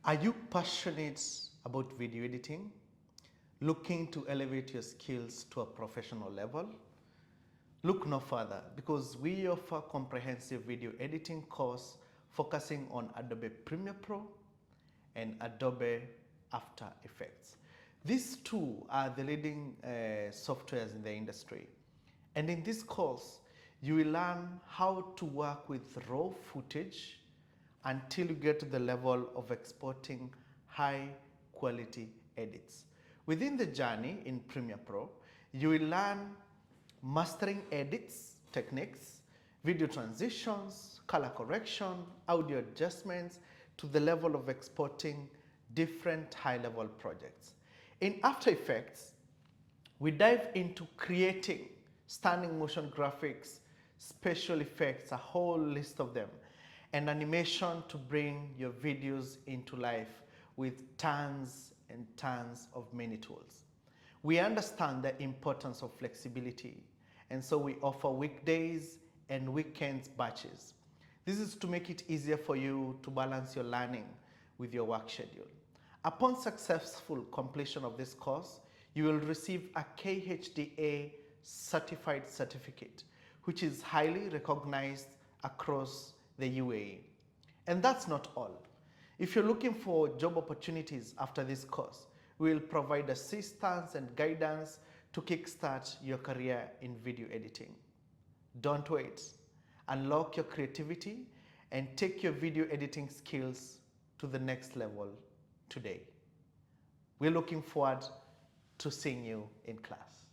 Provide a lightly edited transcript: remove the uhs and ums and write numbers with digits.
Are you passionate about video editing? Looking to elevate your skills to a professional level? Look no further because we offer comprehensive video editing course focusing on Adobe Premiere Pro and Adobe After Effects. These two are the leading softwares in the industry. And in this course, you will learn how to work with raw footage until you get to the level of exporting high quality edits. Within the journey in Premiere Pro, you will learn mastering edits techniques, video transitions, color correction, audio adjustments to the level of exporting different high-level projects. In After Effects, we dive into creating stunning motion graphics, special effects, a whole list of them, and animation to bring your videos into life with tons and tons of many tools. We understand the importance of flexibility, and so we offer weekdays and weekends batches. This is to make it easier for you to balance your learning with your work schedule. Upon successful completion of this course, you will receive a KHDA certified certificate, which is highly recognized across the UAE. And that's not all. If you're looking for job opportunities after this course, we will provide assistance and guidance to kickstart your career in video editing. Don't wait. Unlock your creativity and take your video editing skills to the next level today. We're looking forward to seeing you in class.